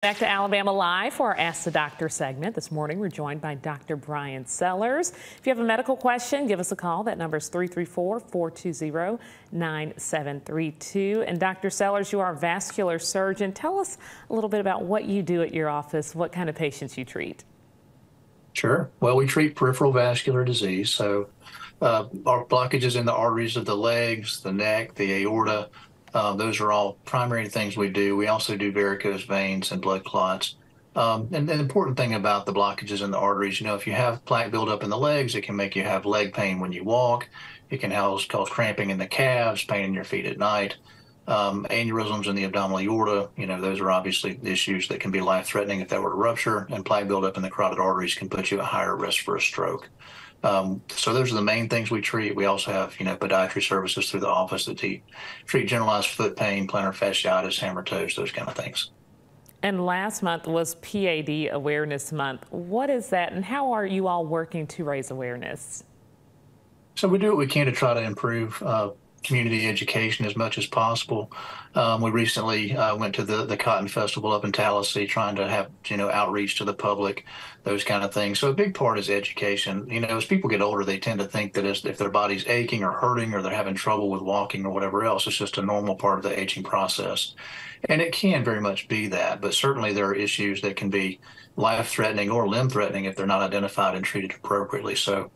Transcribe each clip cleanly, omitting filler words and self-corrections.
Back to Alabama Live for our Ask the Doctor segment. This morning, we're joined by Dr. Brian Sellers. If you have a medical question, give us a call. That number is 334-420-9732. And Dr. Sellers, you are a vascular surgeon. Tell us a little bit about what you do at your office, what kind of patients you treat. Sure. Well, we treat peripheral vascular disease. So our blockages in the arteries of the legs, the neck, the aorta, those are all primary things we do. We also do varicose veins and blood clots. And the important thing about the blockages in the arteries, if you have plaque buildup in the legs, it can make you have leg pain when you walk. It can cause cramping in the calves, pain in your feet at night. Aneurysms in the abdominal aorta, those are obviously issues that can be life-threatening if that were to rupture, and plaque buildup in the carotid arteries can put you at higher risk for a stroke. So those are the main things we treat. We also have, podiatry services through the office that treat generalized foot pain, plantar fasciitis, hammer toes, those kind of things. And last month was PAD Awareness Month. What is that, and how are you all working to raise awareness? So we do what we can to try to improve community education as much as possible. We recently went to the Cotton Festival up in Tallahassee, trying to have outreach to the public, those kind of things. So a big part is education. As people get older, they tend to think that if their body's aching or hurting or they're having trouble with walking or whatever else, it's just a normal part of the aging process. And it can very much be that, but certainly there are issues that can be life-threatening or limb-threatening if they're not identified and treated appropriately. So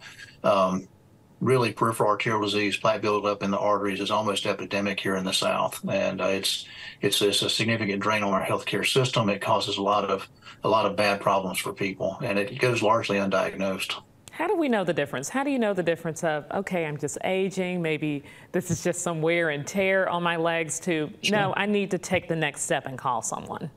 really, peripheral arterial disease, plaque buildup in the arteries is almost epidemic here in the South, and it's a significant drain on our healthcare system. It causes a lot of bad problems for people, and it goes largely undiagnosed. How do we know the difference? How do you know the difference of, okay, I'm just aging, maybe this is just some wear and tear on my legs, to, Sure. No, I need to take the next step and call someone?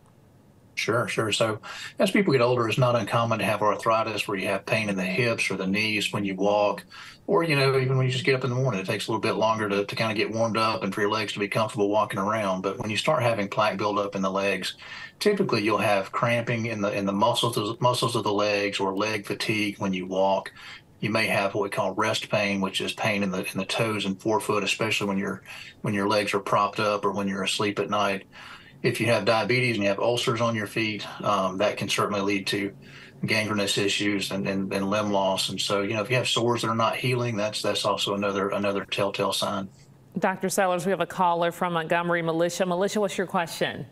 Sure. So as people get older, it's not uncommon to have arthritis where you have pain in the hips or the knees when you walk, or, even when you just get up in the morning. It takes a little bit longer to kind of get warmed up and for your legs to be comfortable walking around. But when you start having plaque buildup in the legs, typically you'll have cramping in the muscles of the legs, or leg fatigue when you walk. You may have what we call rest pain, which is pain in the toes and forefoot, especially when your legs are propped up or when you're asleep at night. If you have diabetes and you have ulcers on your feet, that can certainly lead to gangrenous issues and limb loss. And so, if you have sores that are not healing, that's also another telltale sign. Dr. Sellers, we have a caller from Montgomery. Militia, what's your question?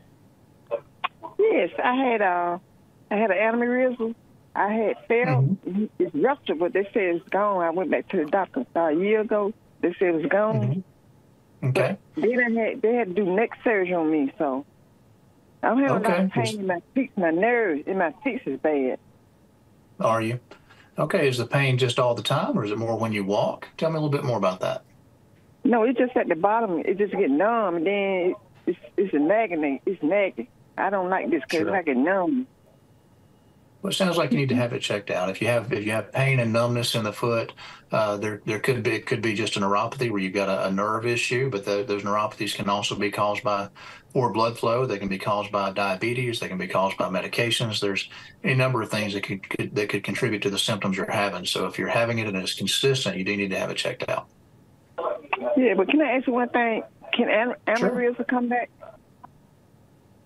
Yes, I had an aneurysm. I had failed. It's ruptured, but they said it's gone. I went back to the doctor a year ago. They said it was gone. Okay. But then they had to do neck surgery on me, so I'm having a lot of pain in my feet. My nerves in my feet is bad. Are you? Okay. Is the pain just all the time, or is it more when you walk? Tell me a little bit more about that. No, it's just at the bottom. It just get numb, and then it's nagging. It's nagging. I don't like this because I get numb. Well, it sounds like you need to have it checked out. If you have pain and numbness in the foot, it could be just a neuropathy where you've got a nerve issue. But those neuropathies can also be caused by poor blood flow. They can be caused by diabetes. They can be caused by medications. There's any number of things that could contribute to the symptoms you're having. So if you're having it and it's consistent, you do need to have it checked out. Yeah, but can I ask you one thing? Can aneurysm come back?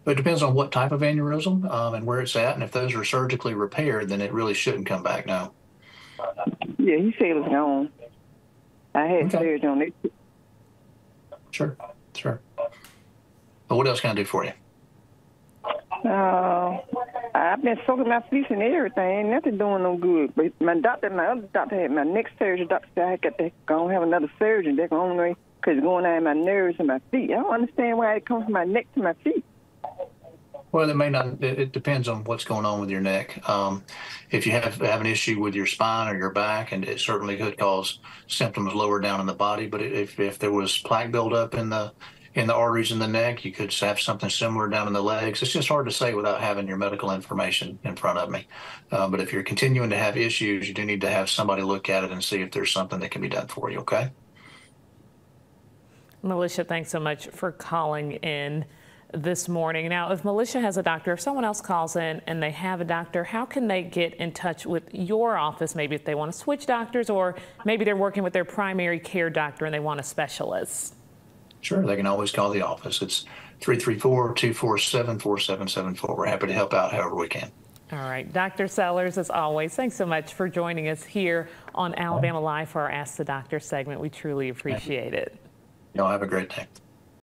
It depends on what type of aneurysm and where it's at, and if those are surgically repaired, then it really shouldn't come back, no. Yeah, he said it was gone. I had surgery on it. Sure. But what else can I do for you? I've been soaking my feet and everything. Nothing doing no good. But my other doctor had my neck surgery. Doctor said I got to go and have another surgery. They're going to because it's going out in my nerves and my feet. I don't understand why it comes from my neck to my feet. Well, it may not. It depends on what's going on with your neck. If you have an issue with your spine or your back, and it certainly could cause symptoms lower down in the body. But if there was plaque buildup in the arteries in the neck, you could have something similar down in the legs. It's just hard to say without having your medical information in front of me. But if you're continuing to have issues, you do need to have somebody look at it and see if there's something that can be done for you. Okay. Militia, thanks so much for calling in this morning. Now, if Militia has a doctor, if someone else calls in and they have a doctor, how can they get in touch with your office? Maybe if they want to switch doctors, or maybe they're working with their primary care doctor and they want a specialist. Sure, they can always call the office. It's 334-247-4774. We're happy to help out however we can. All right, Dr. Sellers, as always, thanks so much for joining us here on Alabama Live for our Ask the Doctor segment. We truly appreciate it. Y'all have a great day.